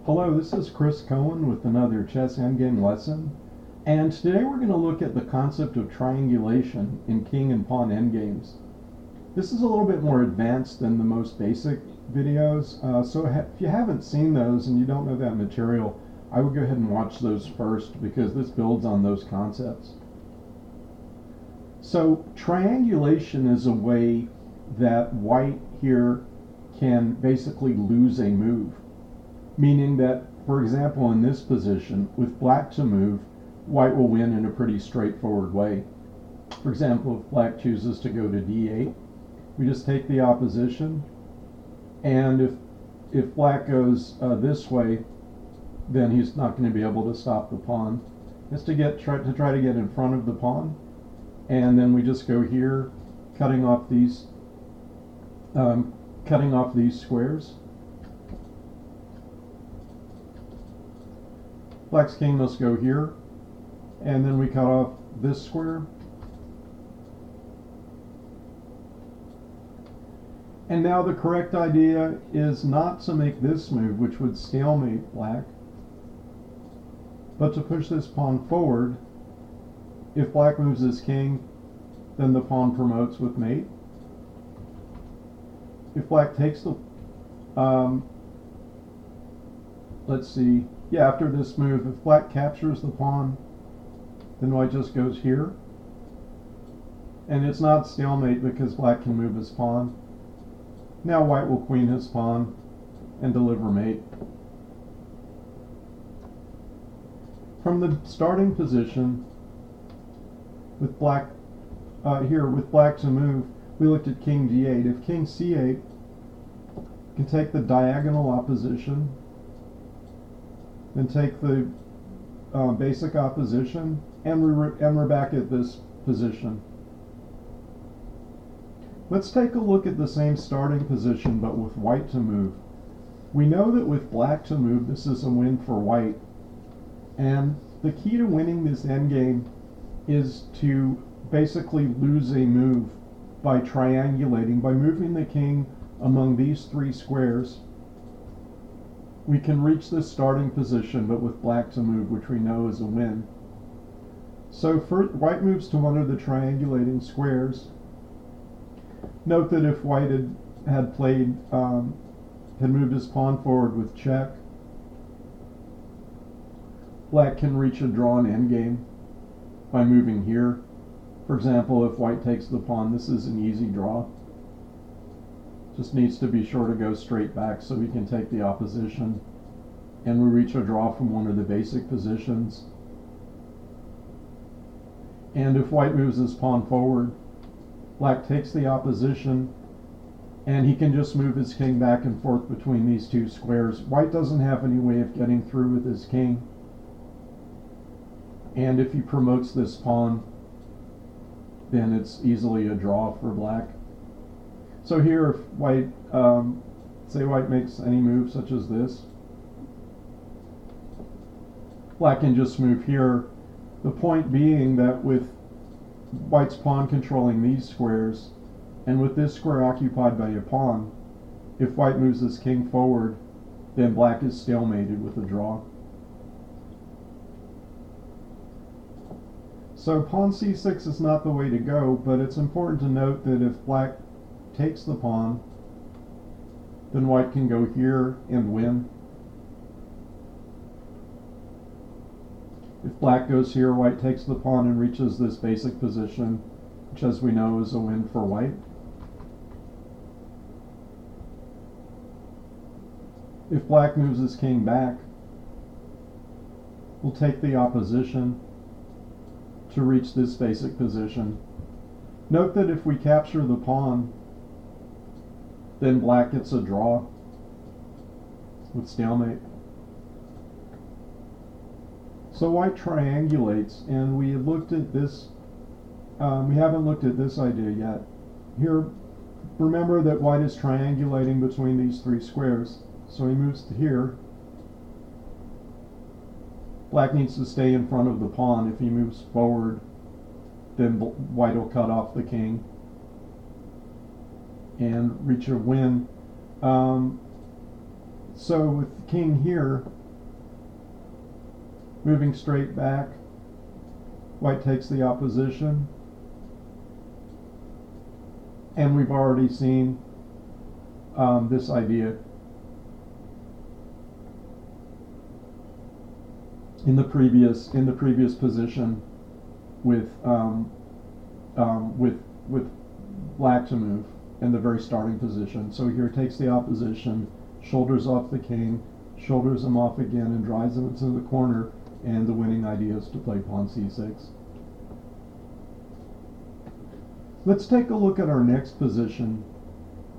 Hello, this is Chris Cohen with another chess endgame lesson, and today we're going to look at the concept of triangulation in king and pawn endgames. This is a little bit more advanced than the most basic videos, so if you haven't seen those and you don't know that material, I would go ahead and watch those first because this builds on those concepts. So triangulation is a way that white here can basically lose a move. Meaning that, for example, in this position, with black to move, white will win in a pretty straightforward way. For example, if black chooses to go to d8, we just take the opposition, and if black goes this way, then he's not going to be able to stop the pawn. He has to try to get in front of the pawn, and then we just go here, cutting off these squares. Black's king must go here, and then we cut off this square. And now the correct idea is not to make this move, which would stalemate black, but to push this pawn forward. If black moves his king, then the pawn promotes with mate. If black takes the, after this move, if black captures the pawn, then white just goes here. And it's not stalemate because black can move his pawn. Now white will queen his pawn and deliver mate. From the starting position, with black with black to move, we looked at king d8. If king c8, you can take the diagonal opposition, then take the basic opposition, and we're back at this position. Let's take a look at the same starting position but with white to move. We know that with black to move, this is a win for white, and the key to winning this endgame is to basically lose a move by triangulating, by moving the king among these three squares. We can reach this starting position, but with black to move, which we know is a win. So first, white moves to one of the triangulating squares. Note that if white had moved his pawn forward with check, black can reach a drawn endgame by moving here. For example, if white takes the pawn, this is an easy draw. Just needs to be sure to go straight back so we can take the opposition, and we reach a draw from one of the basic positions. And if white moves his pawn forward, black takes the opposition, and he can just move his king back and forth between these two squares. White doesn't have any way of getting through with his king, and if he promotes this pawn, then it's easily a draw for black. So here, if white, say white makes any move such as this, black can just move here. The point being that with white's pawn controlling these squares, and with this square occupied by a pawn, if white moves his king forward, then black is stalemated with a draw. So pawn c6 is not the way to go, but it's important to note that if black takes the pawn, then white can go here and win. If black goes here, white takes the pawn and reaches this basic position, which as we know is a win for white. If black moves his king back, we'll take the opposition to reach this basic position. Note that if we capture the pawn, then black gets a draw with stalemate. So white triangulates, and we looked at this, we haven't looked at this idea yet. Here, remember that white is triangulating between these three squares. So he moves to here. Black needs to stay in front of the pawn. If he moves forward, then white will cut off the king and reach a win. So with the king here, moving straight back, white takes the opposition. And we've already seen this idea in the previous position with black to move in the very starting position. So here it takes the opposition, shoulders off the king, shoulders him off again, and drives him into the corner. And the winning idea is to play pawn c6. Let's take a look at our next position,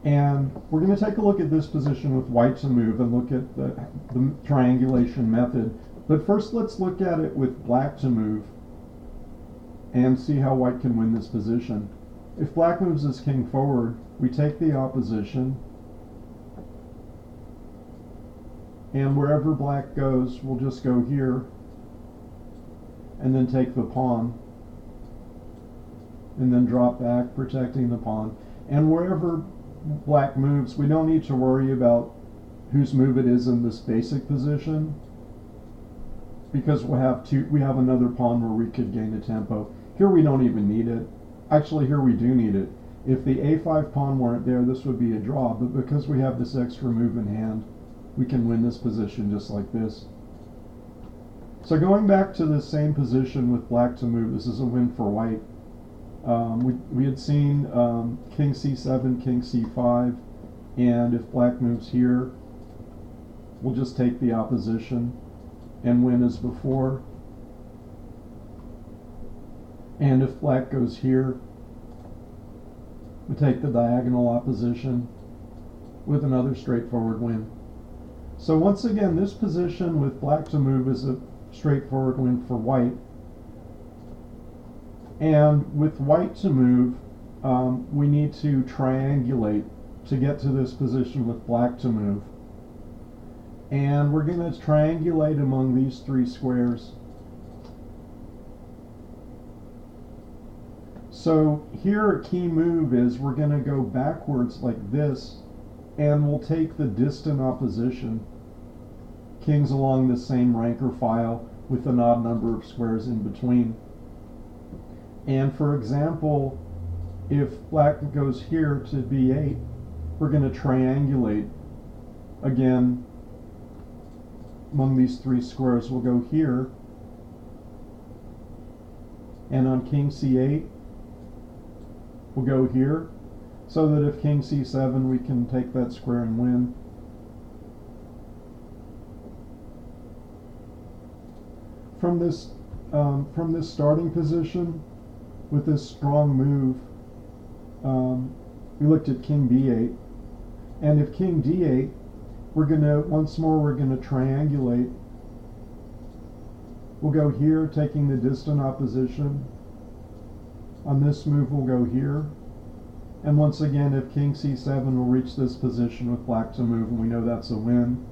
and we're going to take a look at this position with white to move and look at the triangulation method. But first let's look at it with black to move and see how white can win this position. If black moves his king forward, we take the opposition, and wherever black goes, we'll just go here and then take the pawn and then drop back, protecting the pawn. And wherever black moves, we don't need to worry about whose move it is in this basic position, because we have another pawn where we could gain a tempo. Here we don't even need it. Actually, here we do need it. If the a5 pawn weren't there, this would be a draw, but because we have this extra move in hand, we can win this position just like this. So going back to the same position with black to move, this is a win for white. We had seen king c7, king c5, and if black moves here, we'll just take the opposition and win as before. And if black goes here, we take the diagonal opposition with another straightforward win. So once again, this position with black to move is a straightforward win for white. And with white to move, we need to triangulate to get to this position with black to move. And we're going to triangulate among these three squares. So here a key move is we're going to go backwards like this, and we'll take the distant opposition, kings along the same rank or file with an odd number of squares in between. And for example, if black goes here to b8, we're going to triangulate again among these three squares. We'll go here, and on king c8 we'll go here, so that if king c7 we can take that square and win. From this starting position with this strong move, we looked at king b8, and if king d8, we're going to triangulate. We'll go here, taking the distant opposition. On this move we'll go here, and once again if king c7, we'll reach this position with black to move, and we know that's a win.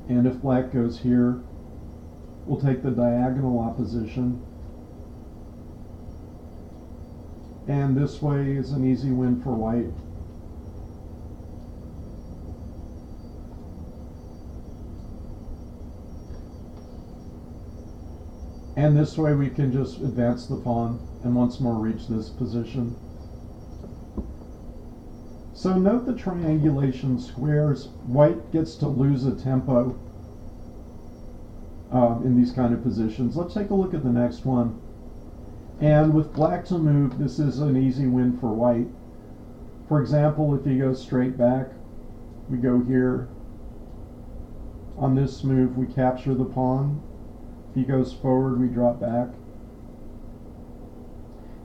And if black goes here, we'll take the diagonal opposition, and this way is an easy win for white. And this way we can just advance the pawn and once more reach this position. So note the triangulation squares. White gets to lose a tempo in these kind of positions. Let's take a look at the next one. And with black to move, this is an easy win for white. For example, if he goes straight back, we go here. On this move, we capture the pawn. If he goes forward, we drop back.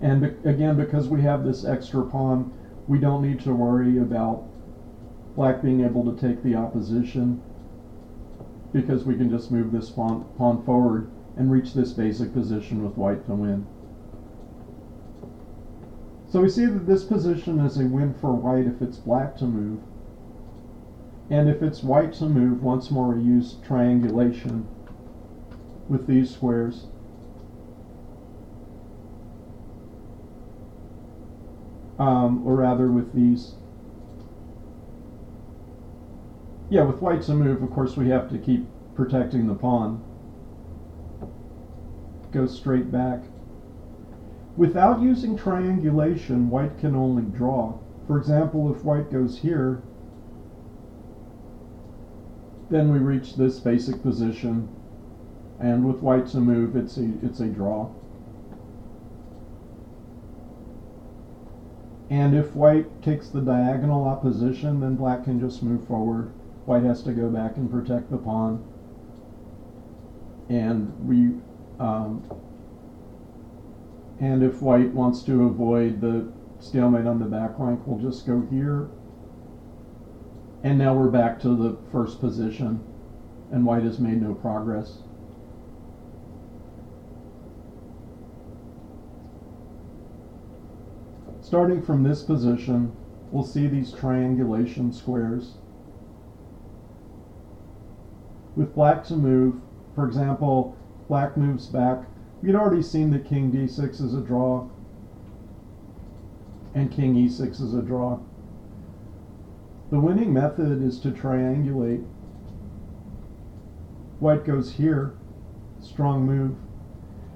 And again, because we have this extra pawn, we don't need to worry about black being able to take the opposition, because we can just move this pawn forward and reach this basic position with white to win. So we see that this position is a win for white if it's black to move. And if it's white to move, once more we use triangulation with these squares. Or rather with these. Yeah, with white to move, of course, we have to keep protecting the pawn. Go straight back. Without using triangulation, white can only draw. For example, if white goes here, then we reach this basic position, and with white to move, it's a draw. And if white takes the diagonal opposition, then black can just move forward. White has to go back and protect the pawn. And and if white wants to avoid the stalemate on the back rank, we'll just go here. And now we're back to the first position, and white has made no progress. Starting from this position, we'll see these triangulation squares. With black to move, for example, black moves back. We'd already seen that king d6 is a draw, and king e6 is a draw. The winning method is to triangulate. White goes here, strong move.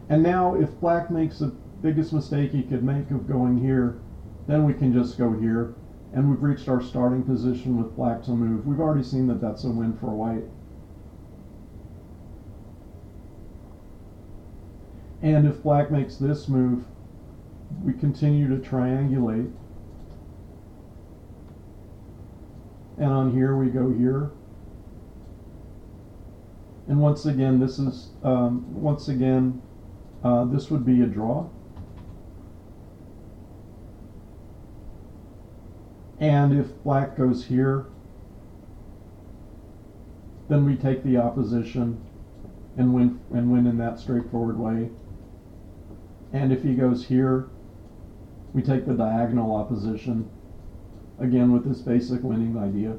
And now if black makes the biggest mistake he could make of going here, then we can just go here, and we've reached our starting position with black to move. We've already seen that that's a win for white. And if black makes this move, we continue to triangulate. And on here we go here. And once again, this is this would be a draw. And if black goes here, then we take the opposition and win in that straightforward way. And if he goes here, we take the diagonal opposition, again with this basic winning idea.